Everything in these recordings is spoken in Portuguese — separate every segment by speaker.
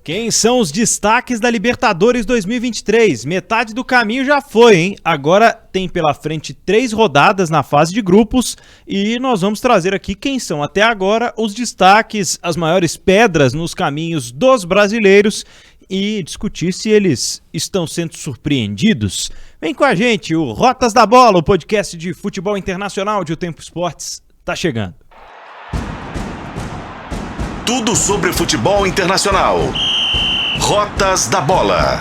Speaker 1: Quem são os destaques da Libertadores 2023? Metade do caminho já foi, hein? Agora tem pela frente 3 rodadas na fase de grupos e nós vamos trazer aqui quem são até agora os destaques, as maiores pedras nos caminhos dos brasileiros e discutir se eles estão sendo surpreendidos. Vem com a gente, o Rotas da Bola, o podcast de futebol internacional de O Tempo Esportes, tá chegando.
Speaker 2: Tudo sobre futebol internacional. Rotas da Bola.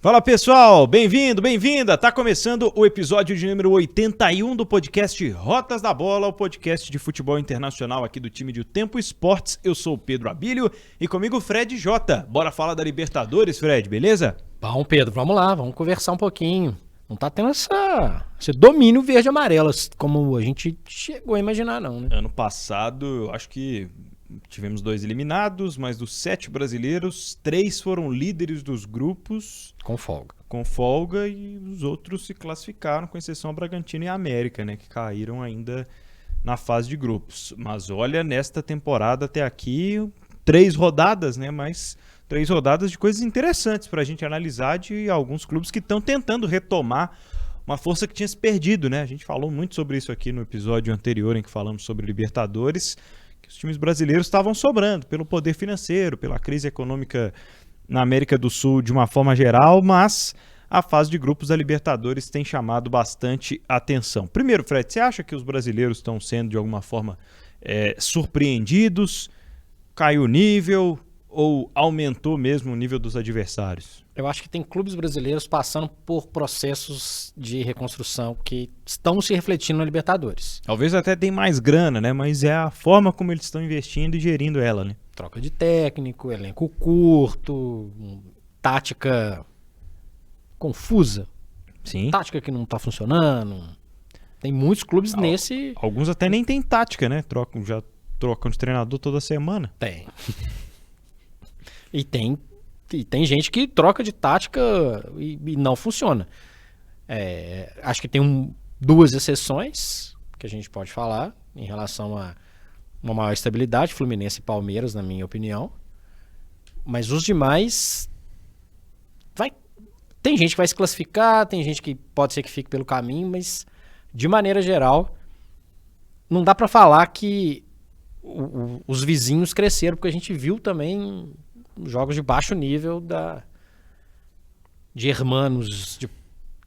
Speaker 1: Fala pessoal, bem-vindo, bem-vinda. Tá começando o episódio de número 81 do podcast Rotas da Bola, o podcast de futebol internacional aqui do time de O Tempo Esportes. Eu sou o Pedro Abílio e comigo o Fred Jota. Bora falar da Libertadores, Fred, beleza?
Speaker 3: Bom, Pedro, vamos lá, vamos conversar um pouquinho. Não tá tendo esse domínio verde e amarelo, como a gente chegou a imaginar, não, né?
Speaker 1: Ano passado, eu acho que tivemos 2 eliminados, mas dos 7 brasileiros, 3 foram líderes dos grupos.
Speaker 3: Com folga.
Speaker 1: Com folga, e os outros se classificaram, com exceção a Bragantino e a América, né? Que caíram ainda na fase de grupos. Mas olha, nesta temporada até aqui, 3 rodadas, né? Mas 3 rodadas de coisas interessantes para a gente analisar de alguns clubes que estão tentando retomar uma força que tinha se perdido, né? A gente falou muito sobre isso aqui no episódio anterior em que falamos sobre Libertadores, que os times brasileiros estavam sobrando pelo poder financeiro, pela crise econômica na América do Sul de uma forma geral, mas a fase de grupos da Libertadores tem chamado bastante atenção. Primeiro, Fred, você acha que os brasileiros estão sendo de alguma forma surpreendidos? Caiu o nível? Ou aumentou mesmo o nível dos adversários?
Speaker 3: Eu acho que tem clubes brasileiros passando por processos de reconstrução que estão se refletindo na Libertadores.
Speaker 1: Talvez até tem mais grana, né? Mas é a forma como eles estão investindo e gerindo ela, né?
Speaker 3: Troca de técnico, elenco curto, tática confusa.
Speaker 1: Sim.
Speaker 3: Tática que não tá funcionando. Tem muitos clubes nesse...
Speaker 1: Alguns até nem tem tática, né? Já trocam de treinador toda semana.
Speaker 3: Tem. E tem gente que troca de tática e não funciona. Acho que tem 2 exceções que a gente pode falar em relação a uma maior estabilidade, Fluminense e Palmeiras, na minha opinião. Mas os demais... Tem gente que vai se classificar, tem gente que pode ser que fique pelo caminho, mas de maneira geral não dá para falar que os vizinhos cresceram, porque a gente viu também jogos de baixo nível de hermanos de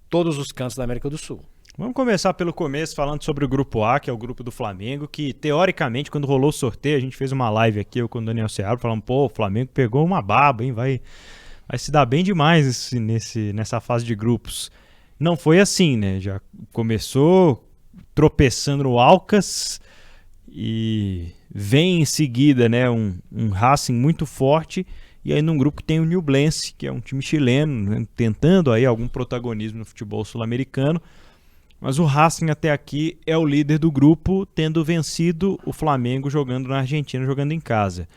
Speaker 3: todos os cantos da América do Sul.
Speaker 1: Vamos começar pelo começo, falando sobre o Grupo A, que é o grupo do Flamengo, que teoricamente, quando rolou o sorteio, a gente fez uma live aqui, eu com o Daniel Seabra, falando, pô, o Flamengo pegou uma baba, hein, vai se dar bem demais nessa fase de grupos. Não foi assim, né? Já começou tropeçando no Alcas e vem em seguida, né, um Racing muito forte, e aí num grupo que tem o Ñublense, que é um time chileno, né, tentando aí algum protagonismo no futebol sul-americano, mas o Racing até aqui é o líder do grupo, tendo vencido o Flamengo jogando na Argentina, jogando em casa.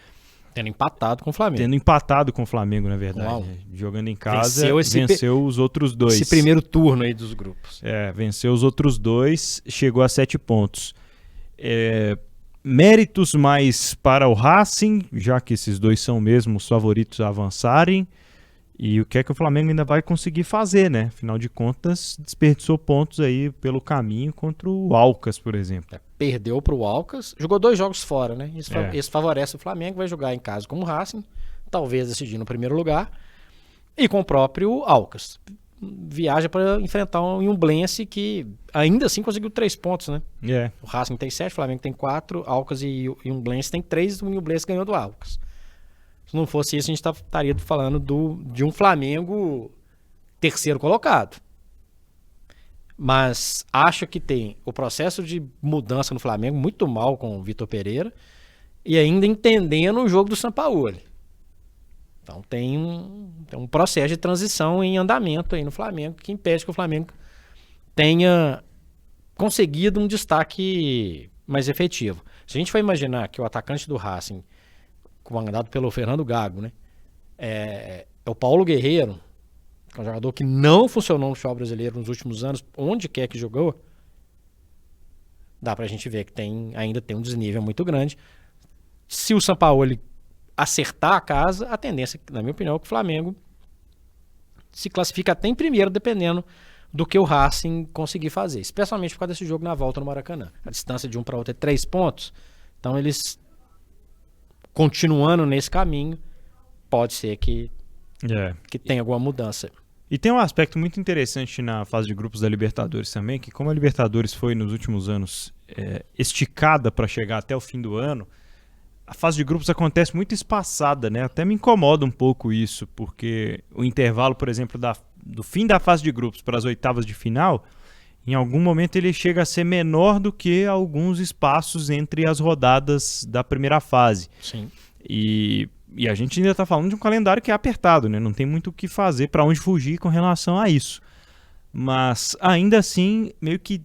Speaker 3: Tendo empatado com o Flamengo,
Speaker 1: na verdade. Uau. Jogando em casa, venceu os outros 2.
Speaker 3: Esse primeiro turno aí dos grupos.
Speaker 1: Venceu os outros 2, chegou a 7 pontos. Méritos mais para o Racing, já que esses 2 são mesmo os favoritos a avançarem. E o que é que o Flamengo ainda vai conseguir fazer, né? Afinal de contas, desperdiçou pontos aí pelo caminho contra o Alcas, por exemplo.
Speaker 3: Perdeu para o Alcas, jogou 2 jogos fora, né? Isso favorece o Flamengo, vai jogar em casa com o Racing, talvez decidir no primeiro lugar, e com o próprio Alcas. Viaja para enfrentar um Ñublense que ainda assim conseguiu 3 pontos, né? O Racing tem 7, o Flamengo tem 4, Alcas e o Ñublense tem 3, o Ñublense ganhou do Alcas. Se não fosse isso, a gente estaria falando de um Flamengo terceiro colocado. Mas acho que tem o processo de mudança no Flamengo muito mal com o Vitor Pereira e ainda entendendo o jogo do Sampaoli. Então tem um processo de transição em andamento aí no Flamengo que impede que o Flamengo tenha conseguido um destaque mais efetivo. Se a gente for imaginar que o atacante do Racing, comandado pelo Fernando Gago, né, é o Paulo Guerreiro, que é um jogador que não funcionou no futebol brasileiro nos últimos anos, onde quer que jogou, dá pra gente ver que ainda tem um desnível muito grande. Se o Sampaoli acertar a casa, a tendência, na minha opinião, é que o Flamengo se classifica até em primeiro, dependendo do que o Racing conseguir fazer, especialmente por causa desse jogo na volta no Maracanã. A distância de um para outro é 3 pontos, então eles, continuando nesse caminho, pode ser que tenha alguma mudança.
Speaker 1: E tem um aspecto muito interessante na fase de grupos da Libertadores também, que como a Libertadores foi nos últimos anos esticada para chegar até o fim do ano, a fase de grupos acontece muito espaçada, né? Até me incomoda um pouco isso, porque o intervalo, por exemplo, do fim da fase de grupos para as oitavas de final, em algum momento ele chega a ser menor do que alguns espaços entre as rodadas da primeira fase.
Speaker 3: Sim.
Speaker 1: E a gente ainda está falando de um calendário que é apertado, né? Não tem muito o que fazer, para onde fugir com relação a isso. Mas ainda assim, meio que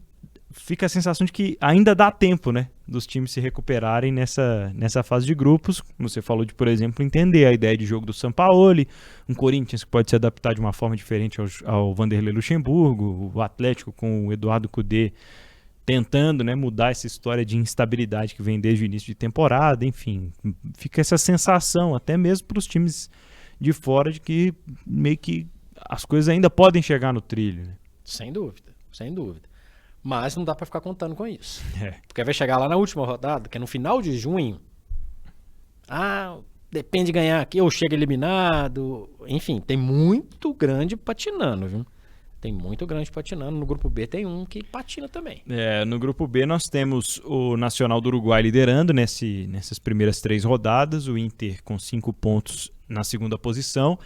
Speaker 1: fica a sensação de que ainda dá tempo, né, dos times se recuperarem nessa fase de grupos. Você falou de, por exemplo, entender a ideia de jogo do Sampaoli, um Corinthians que pode se adaptar de uma forma diferente ao Vanderlei Luxemburgo, o Atlético com o Eduardo Cudê tentando, né, mudar essa história de instabilidade que vem desde o início de temporada. Enfim, fica essa sensação, até mesmo para os times de fora, de que meio que as coisas ainda podem chegar no trilho, né?
Speaker 3: Sem dúvida, sem dúvida. Mas não dá pra ficar contando com isso. Porque vai chegar lá na última rodada, que é no final de junho. Depende de ganhar aqui, ou chega eliminado. Enfim, tem muito grande patinando, viu? Tem muito grande patinando. No grupo B tem um que patina também.
Speaker 1: No grupo B nós temos o Nacional do Uruguai liderando nessas primeiras 3 rodadas. O Inter com 5 pontos na segunda posição.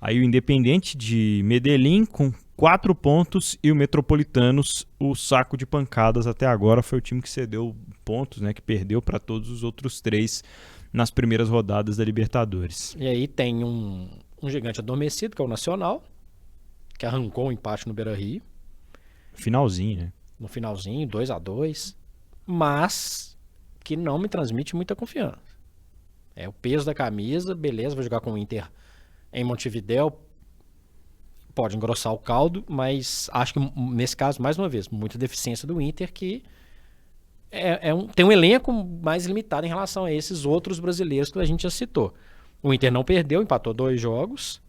Speaker 1: Aí o Independiente de Medellín com 4 pontos e o Metropolitanos, o saco de pancadas até agora, foi o time que cedeu pontos, né, que perdeu para todos os outros 3 nas primeiras rodadas da Libertadores.
Speaker 3: E aí tem um gigante adormecido, que é o Nacional, que arrancou um empate no Beira-Rio.
Speaker 1: Finalzinho, né?
Speaker 3: No finalzinho, 2-2, mas que não me transmite muita confiança. É o peso da camisa, beleza, vou jogar com o Inter em Montevidéu, pode engrossar o caldo, mas acho que nesse caso, mais uma vez, muita deficiência do Inter, que tem um elenco mais limitado em relação a esses outros brasileiros que a gente já citou. O Inter não perdeu, empatou 2 jogos,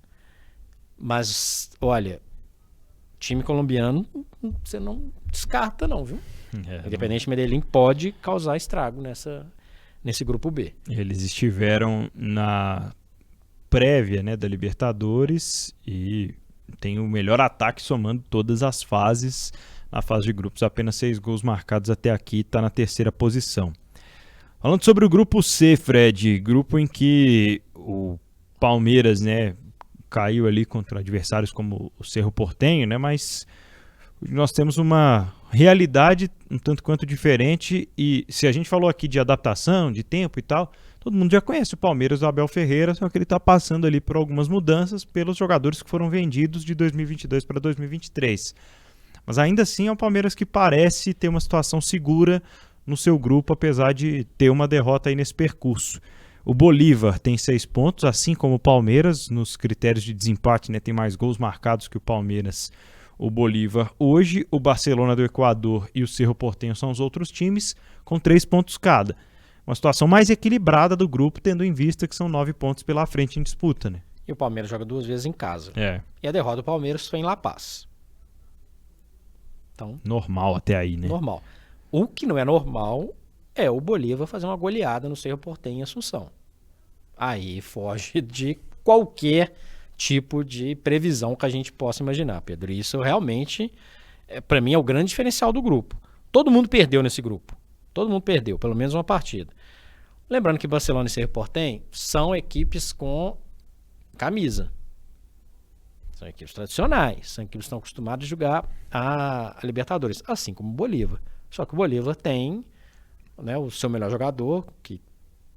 Speaker 3: mas, olha, time colombiano você não descarta não, viu? Independente Medellín pode causar estrago nesse grupo B.
Speaker 1: Eles estiveram na prévia, né, da Libertadores e tem o melhor ataque somando todas as fases. Na fase de grupos, apenas 6 gols marcados até aqui, está na 3ª posição. Falando sobre o grupo C, Fred, grupo em que o Palmeiras, né, caiu ali contra adversários como o Cerro Porteño, né, mas nós temos uma realidade um tanto quanto diferente. E se a gente falou aqui de adaptação, de tempo e tal, todo mundo já conhece o Palmeiras do Abel Ferreira, só que ele está passando ali por algumas mudanças pelos jogadores que foram vendidos de 2022 para 2023. Mas ainda assim é um Palmeiras que parece ter uma situação segura no seu grupo, apesar de ter uma derrota aí nesse percurso. O Bolívar tem 6 pontos, assim como o Palmeiras, nos critérios de desempate, né, tem mais gols marcados que o Palmeiras. O Bolívar hoje, o Barcelona do Equador e o Cerro Porteño são os outros times, com 3 pontos cada. Uma situação mais equilibrada do grupo, tendo em vista que são 9 pontos pela frente em disputa, né?
Speaker 3: E o Palmeiras joga 2 vezes em casa.
Speaker 1: E
Speaker 3: a derrota do Palmeiras foi em La Paz. Então,
Speaker 1: normal até aí, né?
Speaker 3: Normal. O que não é normal é o Bolívar fazer uma goleada no Cerro Porteño em Assunção. Aí foge de qualquer tipo de previsão que a gente possa imaginar, Pedro. Isso realmente, para mim, é o grande diferencial do grupo. Todo mundo perdeu nesse grupo. Todo mundo perdeu, pelo menos uma partida. Lembrando que Barcelona e Cerro Porteño são equipes com camisa. São equipes tradicionais, são equipes que estão acostumadas a jogar a Libertadores, assim como o Bolívar. Só que o Bolívar tem, né, o seu melhor jogador, que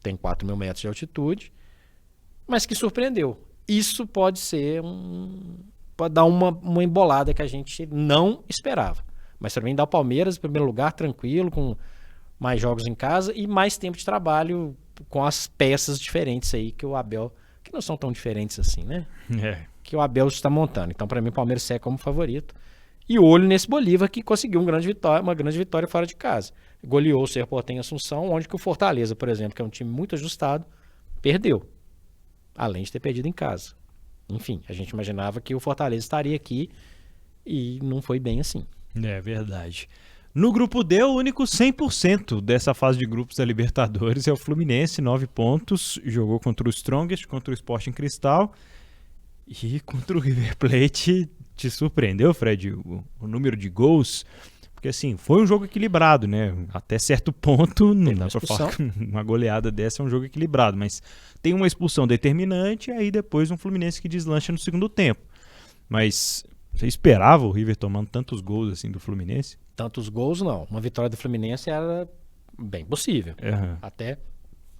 Speaker 3: tem 4.000 metros de altitude, mas que surpreendeu. Isso pode ser pode dar uma embolada que a gente não esperava. Mas também dá o Palmeiras em primeiro lugar, tranquilo, com mais jogos em casa e mais tempo de trabalho com as peças diferentes aí que o Abel, que não são tão diferentes assim, né? Que o Abel está montando. Então, para mim, o Palmeiras segue como favorito. E olho nesse Bolívar que conseguiu uma grande vitória fora de casa. Goleou o Cerro Porteño Assunção, onde que o Fortaleza, por exemplo, que é um time muito ajustado, perdeu. Além de ter perdido em casa. Enfim, a gente imaginava que o Fortaleza estaria aqui e não foi bem assim.
Speaker 1: É verdade. No grupo D, o único 100% dessa fase de grupos da Libertadores é o Fluminense, 9 pontos. Jogou contra o Strongest, contra o Sporting Cristal e contra o River Plate. Te surpreendeu, Fred, o número de gols? Porque assim, foi um jogo equilibrado, né? Até certo ponto, não dá pra falar que uma goleada dessa é um jogo equilibrado, mas tem uma expulsão determinante e aí depois um Fluminense que deslancha no segundo tempo. Mas você esperava o River tomando tantos gols assim do Fluminense?
Speaker 3: Tantos gols, não. Uma vitória do Fluminense era bem possível.
Speaker 1: Uhum.
Speaker 3: Até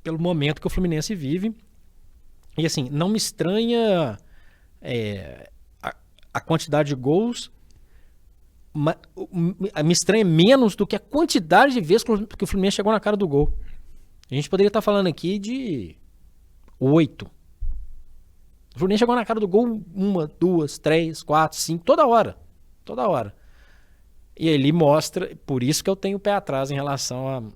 Speaker 3: pelo momento que o Fluminense vive. E assim, não me estranha a quantidade de gols, me estranha menos do que a quantidade de vezes que o Fluminense chegou na cara do gol. A gente poderia estar falando aqui de 8. O Fluminense chegou na cara do gol 1, 2, 3, 4, 5, toda hora. Toda hora. E ele mostra, por isso que eu tenho o pé atrás em relação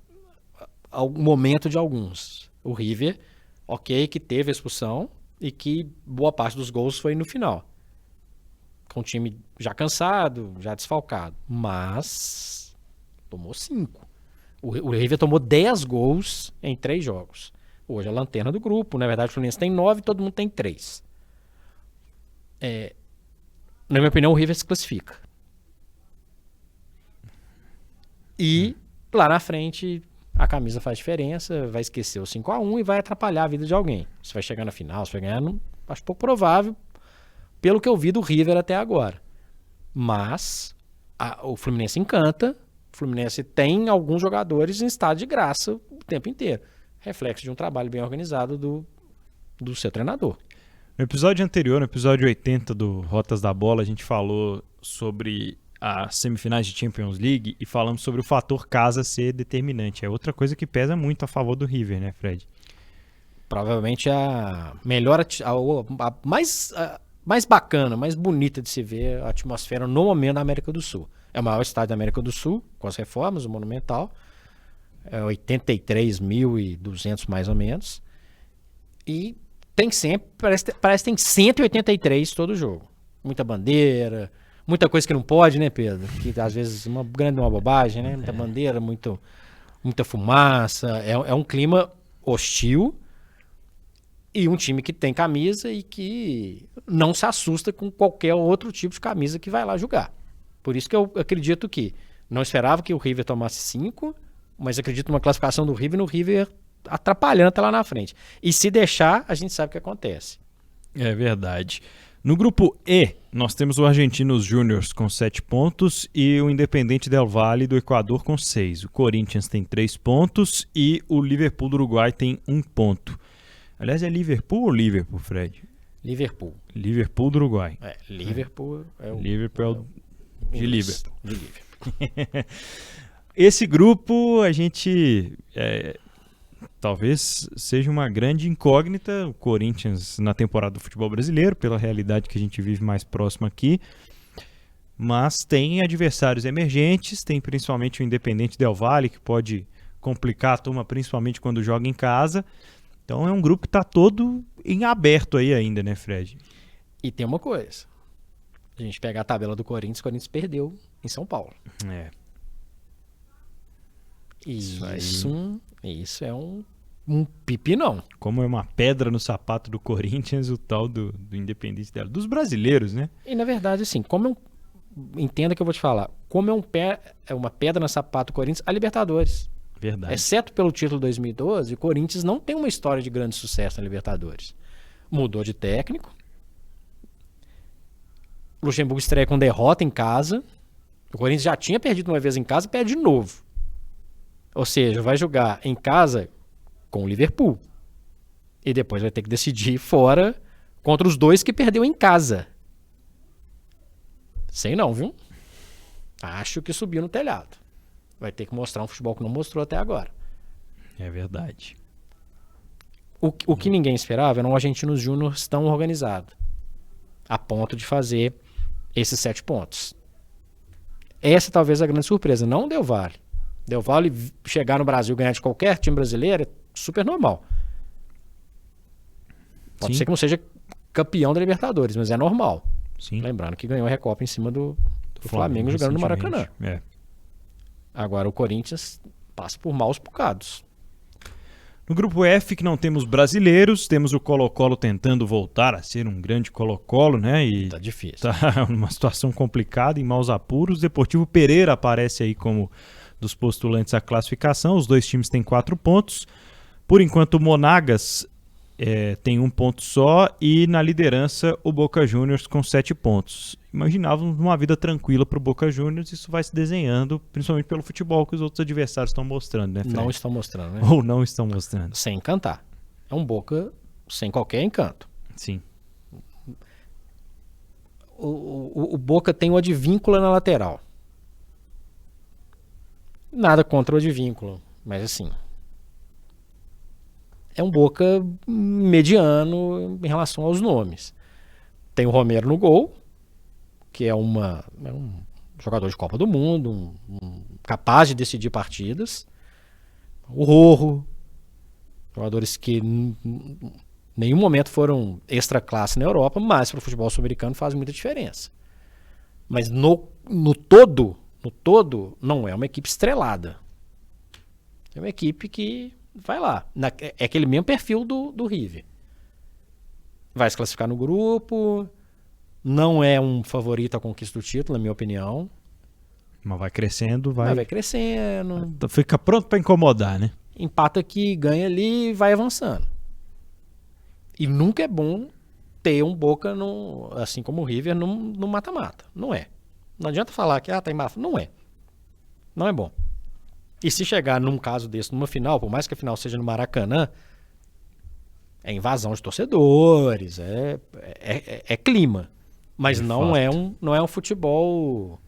Speaker 3: ao momento de alguns. O River, ok, que teve a expulsão e que boa parte dos gols foi no final. Com o time já cansado, já desfalcado. Mas tomou 5. O River tomou 10 gols em 3 jogos. Hoje é a lanterna do grupo. Na verdade, o Fluminense tem 9 e todo mundo tem 3. Na minha opinião, o River se classifica. E lá na frente a camisa faz diferença, vai esquecer o 5-1 e vai atrapalhar a vida de alguém. Se vai chegar na final, se vai ganhar, não, acho pouco provável, pelo que eu vi do River até agora. Mas o Fluminense encanta, o Fluminense tem alguns jogadores em estado de graça o tempo inteiro. Reflexo de um trabalho bem organizado do seu treinador.
Speaker 1: No episódio anterior, no episódio 80 do Rotas da Bola, a gente falou sobre as semifinais de Champions League e falamos sobre o fator casa ser determinante. É outra coisa que pesa muito a favor do River, né, Fred?
Speaker 3: Provavelmente a melhor, a mais bacana, mais bonita de se ver a atmosfera no momento na América do Sul. É o maior estádio da América do Sul, com as reformas, o Monumental. É 83.200 mais ou menos. E tem sempre, parece que tem 183 todo jogo. Muita bandeira, muita coisa que não pode, né, Pedro? Que às vezes uma bobagem, né? Muita bandeira, muita fumaça. É um clima hostil e um time que tem camisa e que não se assusta com qualquer outro tipo de camisa que vai lá jogar. Por isso que eu acredito que não esperava que o River tomasse 5, mas acredito numa classificação do River no River atrapalhando até lá na frente. E se deixar, a gente sabe o que acontece.
Speaker 1: É verdade. No grupo E, nós temos o Argentinos Júnior com 7 pontos e o Independente Del Valle do Equador com 6. O Corinthians tem 3 pontos e o Liverpool do Uruguai tem 1 ponto. Aliás, é Liverpool ou Liverpool, Fred?
Speaker 3: Liverpool.
Speaker 1: Liverpool do Uruguai.
Speaker 3: Liverpool é o...
Speaker 1: Liverpool é de Liverpool.
Speaker 3: De Liverpool.
Speaker 1: Esse grupo, a gente... talvez seja uma grande incógnita, o Corinthians na temporada do futebol brasileiro, pela realidade que a gente vive mais próximo aqui, mas tem adversários emergentes, tem principalmente o Independente Del Valle, que pode complicar a turma, principalmente quando joga em casa. Então é um grupo que está todo em aberto aí ainda, né, Fred?
Speaker 3: E tem uma coisa, a gente pega a tabela do Corinthians, o Corinthians perdeu em São Paulo. Isso é um pipinão.
Speaker 1: Como é uma pedra no sapato do Corinthians, o tal do Independente dela. Dos brasileiros, né?
Speaker 3: E na verdade, assim, entenda que eu vou te falar, como é uma pedra no sapato do Corinthians, a Libertadores.
Speaker 1: Verdade.
Speaker 3: Exceto pelo título 2012, o Corinthians não tem uma história de grande sucesso na Libertadores. Mudou de técnico. O Luxemburgo estreia com derrota em casa. O Corinthians já tinha perdido uma vez em casa e perde de novo. Ou seja, vai jogar em casa com o Liverpool. E depois vai ter que decidir fora contra os dois que perdeu em casa. Sei não, viu? Acho que subiu no telhado. Vai ter que mostrar um futebol que não mostrou até agora.
Speaker 1: É verdade.
Speaker 3: O que ninguém esperava era um Argentinos Júnior tão organizado. A ponto de fazer esses 7 pontos. Essa talvez a grande surpresa, não o Del Valle. Del Valle chegar no Brasil e ganhar de qualquer time brasileiro é super normal. Pode
Speaker 1: Sim.
Speaker 3: ser que não seja campeão da Libertadores, mas é normal.
Speaker 1: Sim.
Speaker 3: Lembrando que ganhou a Recopa em cima do Flamengo jogando no Maracanã.
Speaker 1: É.
Speaker 3: Agora o Corinthians passa por maus bocados.
Speaker 1: No grupo F, que não temos brasileiros, temos o Colo-Colo tentando voltar a ser um grande Colo-Colo, né? E
Speaker 3: Tá difícil.
Speaker 1: tá numa situação complicada, em maus apuros. Deportivo Pereira aparece aí como dos postulantes à classificação. Os dois times têm 4 pontos. Por enquanto, o Monagas tem 1 ponto só e na liderança o Boca Juniors com 7 pontos. Imaginávamos uma vida tranquila para o Boca Juniors, isso vai se desenhando, principalmente pelo futebol que os outros adversários estão mostrando, né, Fred?
Speaker 3: Não estão mostrando, né?
Speaker 1: Ou não estão mostrando.
Speaker 3: Sem encantar. É um Boca sem qualquer encanto.
Speaker 1: Sim.
Speaker 3: O Boca tem o Advíncula na lateral. Nada contra o Advíncula, mas assim... É um Boca mediano em relação aos nomes. Tem o Romero no gol, que é um jogador de Copa do Mundo, capaz de decidir partidas. O Rojo, jogadores que em nenhum momento foram extra classe na Europa, mas para o futebol sul-americano faz muita diferença. Mas no todo, não é uma equipe estrelada. É uma equipe que vai lá. É aquele mesmo perfil do River. Vai se classificar no grupo. Não é um favorito à conquista do título, na minha opinião.
Speaker 1: Mas vai crescendo,
Speaker 3: Mas vai crescendo.
Speaker 1: Fica pronto para incomodar, né?
Speaker 3: Empata aqui, ganha ali e vai avançando. E nunca é bom ter um Boca, assim como o River, no mata-mata. Não é. Não adianta falar que tá embaixo. Não é. Não é bom. E se chegar num caso desse, numa final, por mais que a final seja no Maracanã, é invasão de torcedores, é clima. Mas não é um futebol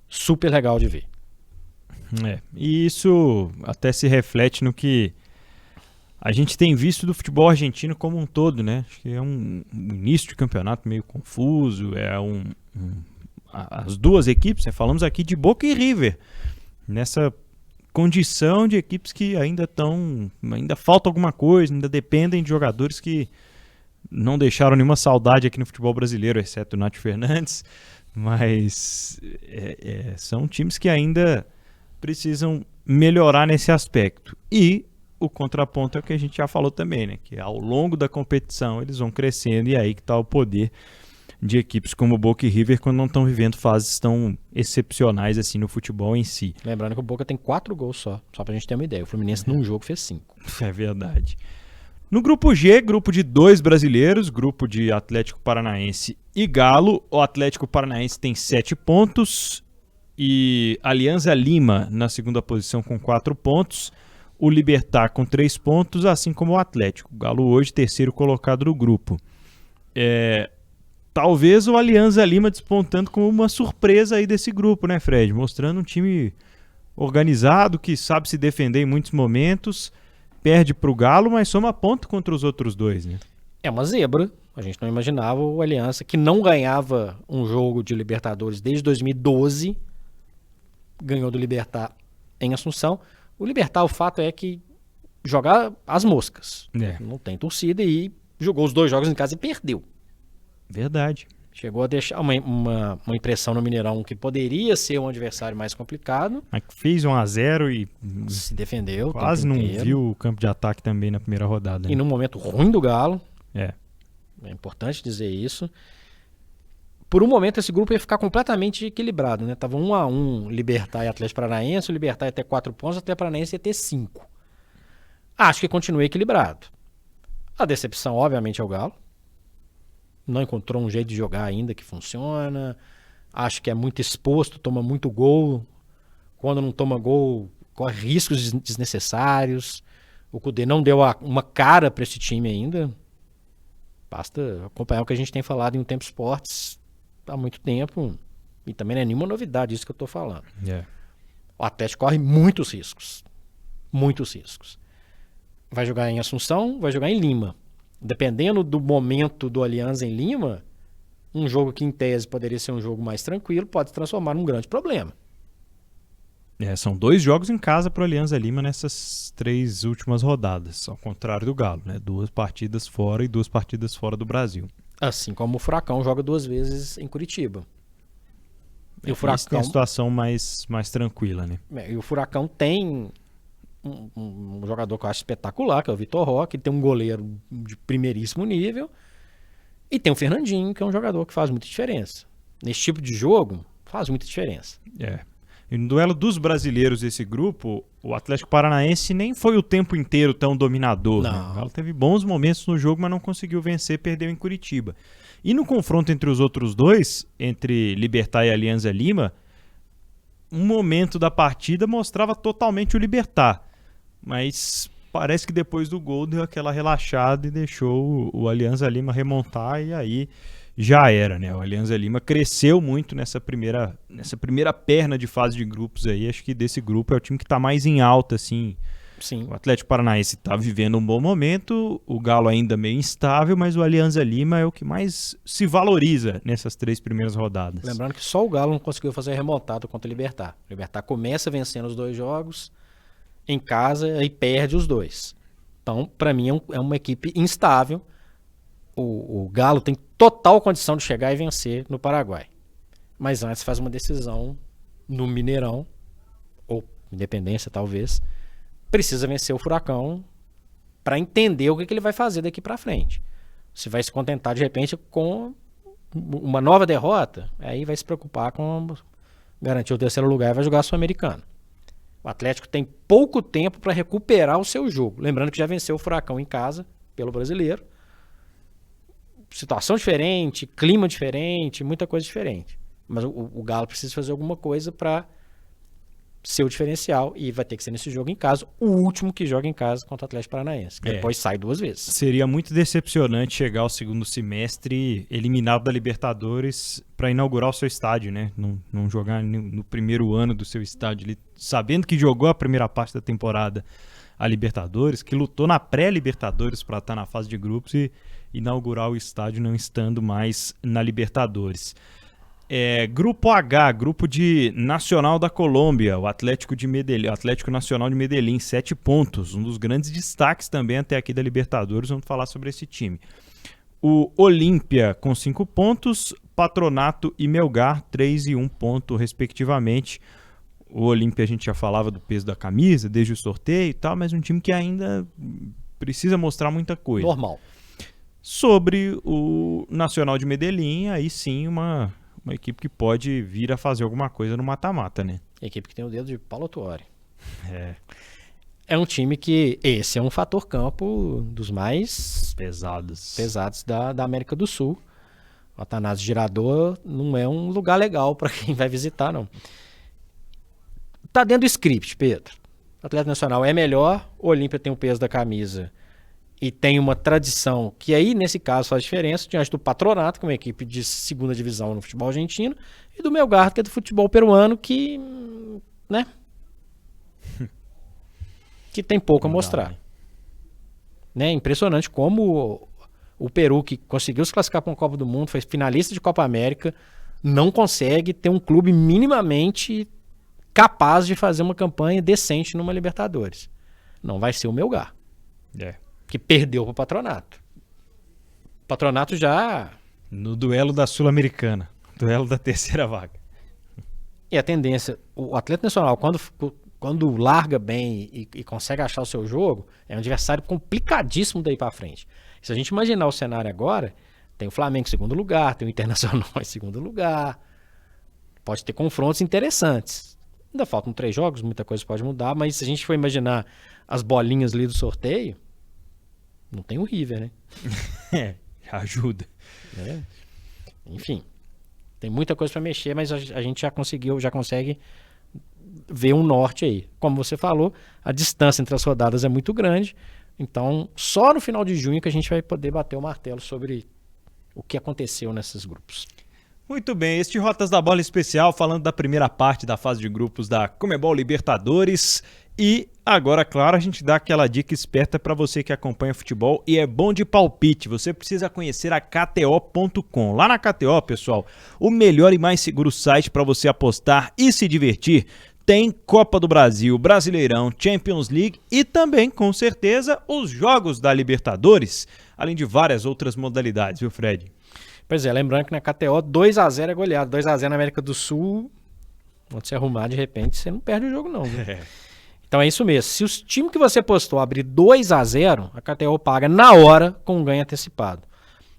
Speaker 3: super legal de ver.
Speaker 1: E isso até se reflete no que a gente tem visto do futebol argentino como um todo, né? Acho que é um início de campeonato meio confuso, as duas equipes, falamos aqui de Boca e River, nessa condição de equipes que ainda falta alguma coisa, ainda dependem de jogadores que não deixaram nenhuma saudade aqui no futebol brasileiro, exceto o Nath Fernandes, mas são times que ainda precisam melhorar nesse aspecto. E o contraponto é o que a gente já falou também, né? Que ao longo da competição eles vão crescendo e é aí que está o poder de equipes como Boca e River quando não estão vivendo fases tão excepcionais assim no futebol em si.
Speaker 3: Lembrando que o Boca tem 4 gols só pra gente ter uma ideia. O Fluminense num jogo fez 5.
Speaker 1: É verdade. No grupo G, grupo de 2 brasileiros, grupo de Atlético Paranaense e Galo. O Atlético Paranaense tem 7 pontos e Alianza Lima na segunda posição com 4 pontos. O Libertad com 3 pontos, assim como o Atlético. O Galo hoje terceiro colocado do grupo. Talvez o Alianza Lima despontando como uma surpresa aí desse grupo, né, Fred? Mostrando um time organizado, que sabe se defender em muitos momentos, perde para o Galo, mas soma ponto contra os outros dois, né?
Speaker 3: É uma zebra. A gente não imaginava o Aliança, que não ganhava um jogo de Libertadores desde 2012, ganhou do Libertad em Assunção. O Libertad, o fato é que joga as moscas. Não tem torcida e jogou os 2 jogos em casa e perdeu.
Speaker 1: Verdade.
Speaker 3: Chegou a deixar uma impressão no Mineirão que poderia ser um adversário mais complicado.
Speaker 1: Mas fez 1-0 e
Speaker 3: se defendeu.
Speaker 1: Quase não viu o campo de ataque também na primeira rodada.
Speaker 3: E num momento ruim do Galo.
Speaker 1: É
Speaker 3: importante dizer isso. Por um momento esse grupo ia ficar completamente equilibrado, né? Tava 1-1 Libertad e Atlético Paranaense. O Libertad ia ter 4 pontos, o Atlético Paranaense ia ter 5. Acho que continua equilibrado. A decepção, obviamente, é o Galo. Não encontrou um jeito de jogar ainda que funciona. Acho que é muito exposto, toma muito gol. Quando não toma gol, corre riscos desnecessários. O Kudê não deu uma cara para esse time ainda. Basta acompanhar o que a gente tem falado em um Tempo Esportes há muito tempo. E também não é nenhuma novidade isso que eu estou falando. O Atlético corre muitos riscos. Muitos riscos. Vai jogar em Assunção, vai jogar em Lima. Dependendo do momento do Alianza em Lima, um jogo que em tese poderia ser um jogo mais tranquilo pode se transformar num grande problema.
Speaker 1: São 2 jogos em casa para o Alianza Lima nessas 3 últimas rodadas, ao contrário do Galo, né? 2 partidas fora e 2 partidas fora do Brasil.
Speaker 3: Assim como o Furacão joga 2 vezes em Curitiba. E o
Speaker 1: Esse
Speaker 3: Furacão
Speaker 1: tem a situação mais tranquila, né?
Speaker 3: E o Furacão tem um jogador que eu acho espetacular, que é o Vitor Roque, ele tem um goleiro de primeiríssimo nível, e tem o Fernandinho, que é um jogador que faz muita diferença. Nesse tipo de jogo, faz muita diferença.
Speaker 1: E no duelo dos brasileiros desse grupo, o Atlético Paranaense nem foi o tempo inteiro tão dominador. Né? O Galo teve bons momentos no jogo, mas não conseguiu vencer, perdeu em Curitiba. E no confronto entre os outros dois, entre Libertad e Alianza Lima, um momento da partida mostrava totalmente o Libertad. Mas parece que depois do gol deu aquela relaxada e deixou o Alianza Lima remontar e aí já era, né? O Alianza Lima cresceu muito nessa primeira perna de fase de grupos aí. Acho que desse grupo é o time que está mais em alta, assim.
Speaker 3: Sim.
Speaker 1: O Atlético Paranaense está vivendo um bom momento, o Galo ainda meio instável, mas o Alianza Lima é o que mais se valoriza nessas 3 primeiras rodadas.
Speaker 3: Lembrando que só o Galo não conseguiu fazer remontada contra o Libertad. O Libertad começa vencendo os 2 jogos em casa e perde os 2. Então, para mim, é uma equipe instável. O Galo tem total condição de chegar e vencer no Paraguai. Mas antes faz uma decisão no Mineirão, ou Independência talvez, precisa vencer o Furacão para entender o que ele vai fazer daqui para frente. Se vai se contentar de repente com uma nova derrota, aí vai se preocupar com garantir o 3º lugar e vai jogar Sul-Americano. O Atlético tem pouco tempo para recuperar o seu jogo. Lembrando que já venceu o Furacão em casa pelo Brasileiro. Situação diferente, clima diferente, muita coisa diferente. Mas o Galo precisa fazer alguma coisa para ser o diferencial e vai ter que ser nesse jogo em casa, o último que joga em casa contra o Atlético Paranaense, que depois sai 2 vezes. Seria
Speaker 1: muito decepcionante chegar ao segundo semestre eliminado da Libertadores para inaugurar o seu estádio, né? Não jogar no primeiro ano do seu estádio, sabendo que jogou a primeira parte da temporada a Libertadores, que lutou na pré-Libertadores para estar na fase de grupos e inaugurar o estádio não estando mais na Libertadores. Grupo H, grupo de Nacional da Colômbia, o Atlético Nacional de Medellín, 7 pontos, um dos grandes destaques também até aqui da Libertadores, vamos falar sobre esse time. O Olímpia com 5 pontos, Patronato e Melgar, 3 e 1 ponto respectivamente. O Olímpia a gente já falava do peso da camisa, desde o sorteio e tal, mas um time que ainda precisa mostrar muita coisa.
Speaker 3: Normal.
Speaker 1: Sobre o Nacional de Medellín, aí sim uma equipe que pode vir a fazer alguma coisa no mata-mata, né?
Speaker 3: Equipe que tem o dedo de Paulo Tuori. É um time que esse é um fator campo dos mais pesados da América do Sul. O Atanásio Girardot não é um lugar legal para quem vai visitar, não. Tá dentro do script, Pedro. O Atlético Nacional é melhor, o Olímpia tem o peso da camisa e tem uma tradição que aí, nesse caso, faz diferença diante do Patronato, que é uma equipe de 2ª divisão no futebol argentino, e do Melgar, que é do futebol peruano, que, né, que tem pouco a mostrar. Né? Impressionante como o Peru, que conseguiu se classificar para uma Copa do Mundo, foi finalista de Copa América, não consegue ter um clube minimamente capaz de fazer uma campanha decente numa Libertadores. Não vai ser o Melgar. Que perdeu para o Patronato. O Patronato já...
Speaker 1: No duelo da Sul-Americana. Duelo da 3ª vaga.
Speaker 3: E a tendência... O Atlético Nacional, quando larga bem e consegue achar o seu jogo, é um adversário complicadíssimo daí para frente. Se a gente imaginar o cenário agora, tem o Flamengo em 2º lugar, tem o Internacional em 2º lugar. Pode ter confrontos interessantes. Ainda faltam 3 jogos, muita coisa pode mudar, mas se a gente for imaginar as bolinhas ali do sorteio, não tem o River, né?
Speaker 1: Ajuda.
Speaker 3: Enfim, tem muita coisa para mexer, mas a gente já consegue ver um norte aí. Como você falou, a distância entre as rodadas é muito grande, então só no final de junho que a gente vai poder bater o martelo sobre o que aconteceu nesses grupos.
Speaker 1: Muito bem, este Rotas da Bola especial falando da primeira parte da fase de grupos da Conmebol Libertadores. E agora, claro, a gente dá aquela dica esperta para você que acompanha futebol e é bom de palpite. Você precisa conhecer a KTO.com. Lá na KTO, pessoal, o melhor e mais seguro site para você apostar e se divertir. tem Copa do Brasil, Brasileirão, Champions League e também, com certeza, os jogos da Libertadores, além de várias outras modalidades, viu, Fred?
Speaker 3: Pois é, lembrando que na KTO 2x0 é goleado. 2x0 na América do Sul, quando você arrumar, de repente, você não perde o jogo não. Viu? Então é isso mesmo. Se os times que você postou abrir 2x0, a KTO paga na hora com um ganho antecipado.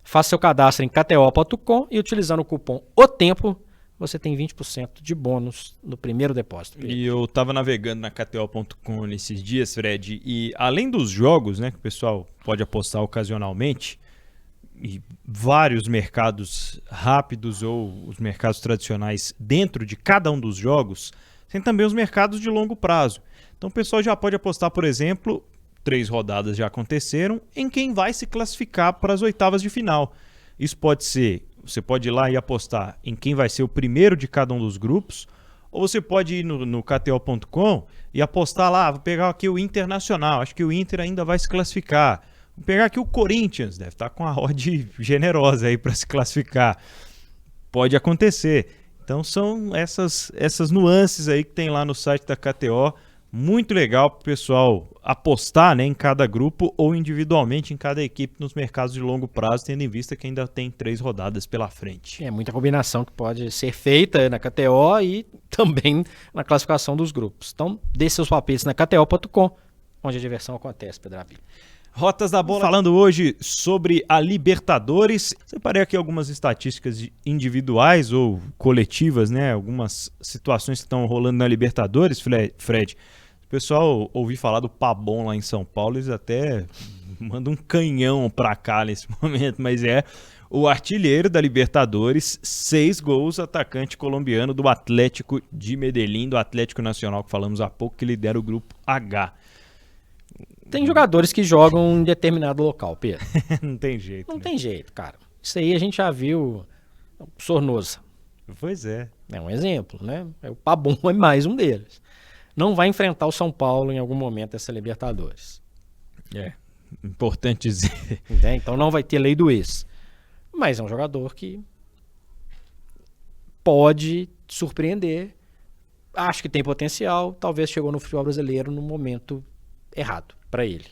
Speaker 3: Faça seu cadastro em kto.com e utilizando o cupom OTEMPO, você tem 20% de bônus no primeiro depósito.
Speaker 1: E eu tava navegando na kto.com nesses dias, Fred, e além dos jogos, né, que o pessoal pode apostar ocasionalmente, e vários mercados rápidos ou os mercados tradicionais dentro de cada um dos jogos, tem também os mercados de longo prazo. Então o pessoal já pode apostar, por exemplo, 3 rodadas já aconteceram, em quem vai se classificar para as oitavas de final. Isso pode ser, você pode ir lá e apostar em quem vai ser o primeiro de cada um dos grupos, ou você pode ir no kto.com e apostar lá, vou pegar aqui o Internacional, acho que o Inter ainda vai se classificar. Vou pegar aqui o Corinthians, deve estar com a odd generosa aí para se classificar. Pode acontecer. Então são essas nuances aí que tem lá no site da KTO. Muito legal para o pessoal apostar, né, em cada grupo ou individualmente em cada equipe nos mercados de longo prazo, tendo em vista que ainda tem 3 rodadas pela frente.
Speaker 3: É muita combinação que pode ser feita na KTO e também na classificação dos grupos. Então, dê seus palpites na kto.com, onde a diversão acontece, Pedro Apio.
Speaker 1: Rotas da Bola, falando hoje sobre a Libertadores. Separei aqui algumas estatísticas individuais ou coletivas, né? Algumas situações que estão rolando na Libertadores, Fred. O pessoal ouviu falar do Pabon lá em São Paulo, eles até mandam um canhão pra cá nesse momento, mas é o artilheiro da Libertadores, 6 gols, atacante colombiano do Atlético de Medellín, do Atlético Nacional, que falamos há pouco, que lidera o grupo H.
Speaker 3: Tem jogadores que jogam em determinado local, Pedro.
Speaker 1: Não tem jeito.
Speaker 3: Não tem jeito, cara. Isso aí a gente já viu. Sornosa.
Speaker 1: Pois é.
Speaker 3: É um exemplo, né? O Pabon é mais um deles. Não vai enfrentar o São Paulo em algum momento dessa Libertadores.
Speaker 1: É, importante dizer.
Speaker 3: Entende? Então não vai ter lei do ex. Mas é um jogador que pode surpreender. Acho que tem potencial. Talvez chegou no futebol brasileiro no momento errado para ele.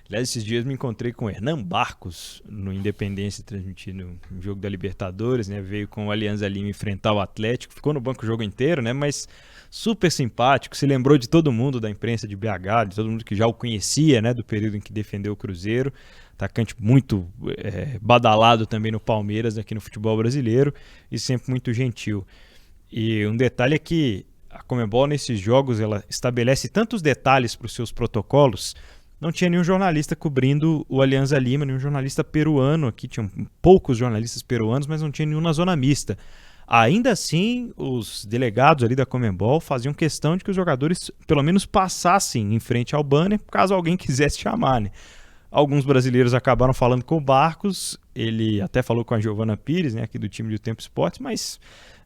Speaker 1: Aliás, esses dias me encontrei com o Hernan Barcos no Independência, transmitindo um jogo da Libertadores, né? Veio com o Alianza Lima enfrentar o Atlético, ficou no banco o jogo inteiro, né? Mas super simpático, se lembrou de todo mundo da imprensa de BH, de todo mundo que já o conhecia, né? Do período em que defendeu o Cruzeiro. Atacante muito badalado também no Palmeiras, aqui no futebol brasileiro, e sempre muito gentil. E um detalhe é que a Conmebol nesses jogos ela estabelece tantos detalhes para os seus protocolos. Não tinha nenhum jornalista cobrindo o Alianza Lima, nenhum jornalista peruano aqui, tinham poucos jornalistas peruanos, mas não tinha nenhum na zona mista. Ainda assim, os delegados ali da Conmebol faziam questão de que os jogadores pelo menos passassem em frente ao banner, caso alguém quisesse chamar, né? Alguns brasileiros acabaram falando com o Barcos, ele até falou com a Giovana Pires, né, aqui do time do Tempo Esportes, mas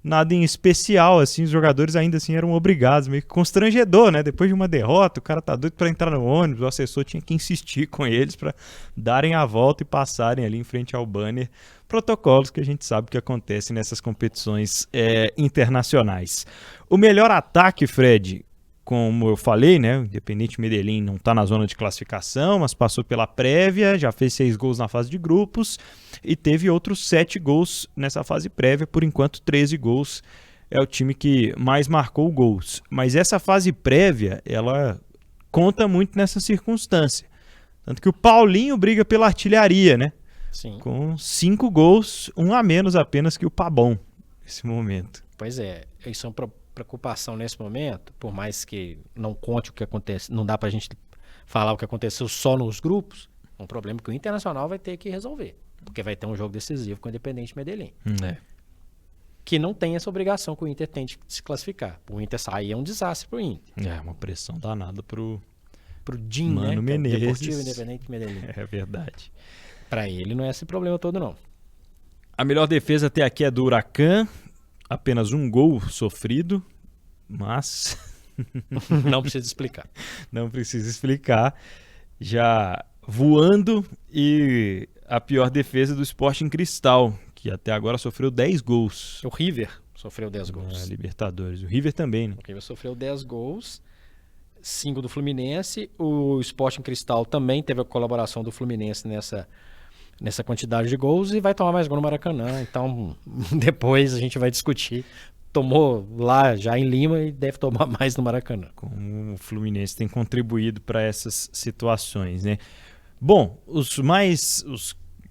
Speaker 1: nada em especial, assim, os jogadores ainda assim eram obrigados, meio que constrangedor, né? Depois de uma derrota, o cara tá doido para entrar no ônibus, o assessor tinha que insistir com eles para darem a volta e passarem ali em frente ao banner. Protocolos que a gente sabe que acontecem nessas competições internacionais. O melhor ataque, Fred, como eu falei, né? O Independiente Medellín não está na zona de classificação, mas passou pela prévia, já fez 6 gols na fase de grupos e teve outros 7 gols nessa fase prévia, por enquanto 13 gols é o time que mais marcou gols. Mas essa fase prévia, ela conta muito nessa circunstância. Tanto que o Paulinho briga pela artilharia, né?
Speaker 3: Sim.
Speaker 1: Com 5 gols, um a menos apenas que o Pabon nesse momento.
Speaker 3: Pois é, isso é uma preocupação nesse momento, por mais que não conte o que acontece, não dá pra gente falar o que aconteceu só nos grupos, é um problema que o Internacional vai ter que resolver, porque vai ter um jogo decisivo com o Independiente Medellín. Que não tem essa obrigação que o Inter tem de se classificar. O Inter sair é um desastre pro Inter.
Speaker 1: É uma pressão danada pro
Speaker 3: DIN,
Speaker 1: Mano,
Speaker 3: né?
Speaker 1: Menezes.
Speaker 3: Deportivo Independente Medellín.
Speaker 1: É verdade.
Speaker 3: Pra ele não é esse problema todo, não.
Speaker 1: A melhor defesa até aqui é do Huracan, apenas 1 gol sofrido, mas
Speaker 3: Não precisa explicar.
Speaker 1: não precisa explicar. Já voando, e a pior defesa do Sporting Cristal, que até agora sofreu 10 gols.
Speaker 3: O River Sofreu 10 gols.
Speaker 1: Libertadores. O River também, né?
Speaker 3: O River sofreu 10 gols, 5 do Fluminense. O Sporting Cristal também teve a colaboração do Fluminense nessa quantidade de gols e vai tomar mais gol no Maracanã. Então, depois a gente vai discutir. Tomou lá já em Lima e deve tomar mais no Maracanã.
Speaker 1: Como o Fluminense tem contribuído para essas situações, né? Bom, os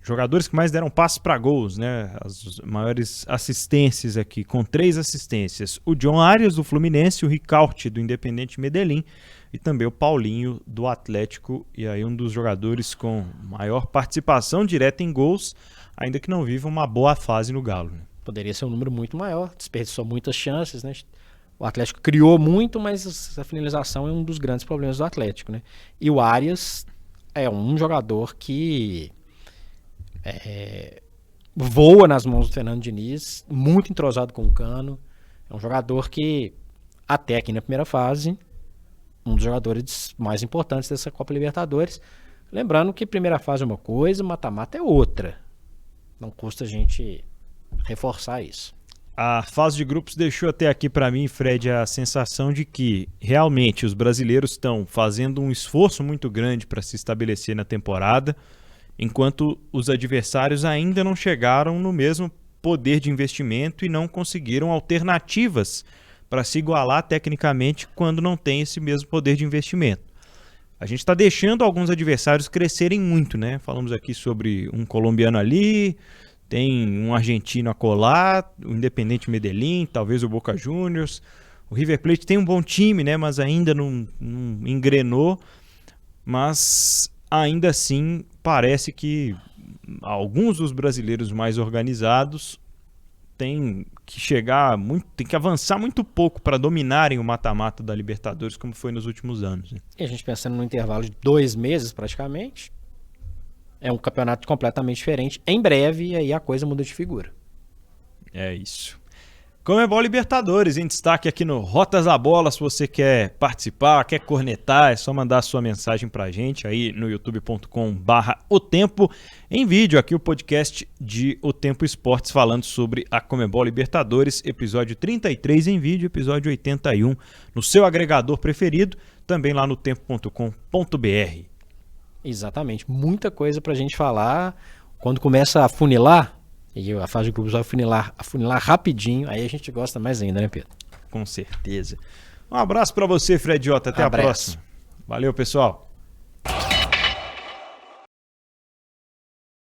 Speaker 1: jogadores que mais deram passes para gols, né? As maiores assistências aqui, com 3 assistências. O John Arias, do Fluminense, o Ricaurte, do Independente Medellín, e também o Paulinho, do Atlético, e aí um dos jogadores com maior participação direta em gols, ainda que não viva uma boa fase no Galo, né?
Speaker 3: Poderia ser um número muito maior, desperdiçou muitas chances, né? O Atlético criou muito, mas a finalização é um dos grandes problemas do Atlético, né? E o Arias é um jogador que voa nas mãos do Fernando Diniz, muito entrosado com o Cano. É um jogador que, até aqui na primeira fase, um dos jogadores mais importantes dessa Copa Libertadores. Lembrando que primeira fase é uma coisa, mata-mata é outra. Não custa a gente reforçar isso.
Speaker 1: A fase de grupos deixou até aqui para mim, Fred, a sensação de que realmente os brasileiros estão fazendo um esforço muito grande para se estabelecer na temporada, enquanto os adversários ainda não chegaram no mesmo poder de investimento e não conseguiram alternativas para se igualar tecnicamente quando não tem esse mesmo poder de investimento. A gente está deixando alguns adversários crescerem muito, né? Falamos aqui sobre um colombiano ali, tem um argentino a colar, o Independente Medellín, talvez o Boca Juniors. O River Plate tem um bom time, né? Mas ainda não engrenou. Mas ainda assim parece que alguns dos brasileiros mais organizados têm que tem que avançar muito pouco para dominarem o mata-mata da Libertadores, como foi nos últimos anos, né?
Speaker 3: E a gente pensando no intervalo de 2 meses praticamente, é um campeonato completamente diferente. Em breve, aí a coisa muda de figura.
Speaker 1: É isso. Comebol Libertadores em destaque aqui no Rotas da Bola. Se você quer participar, quer cornetar, é só mandar a sua mensagem pra gente aí no youtube.com/otempo. Em vídeo aqui o podcast de O Tempo Esportes falando sobre a Comebol Libertadores, episódio 33 em vídeo, episódio 81 no seu agregador preferido, também lá no tempo.com.br.
Speaker 3: Exatamente, muita coisa pra gente falar. Quando começa a funilar, e a fase de grupos vai afunilar rapidinho, aí a gente gosta mais ainda, né, Pedro?
Speaker 1: Com certeza. Um abraço pra você, Fred Jota. Até a próxima. Valeu, pessoal.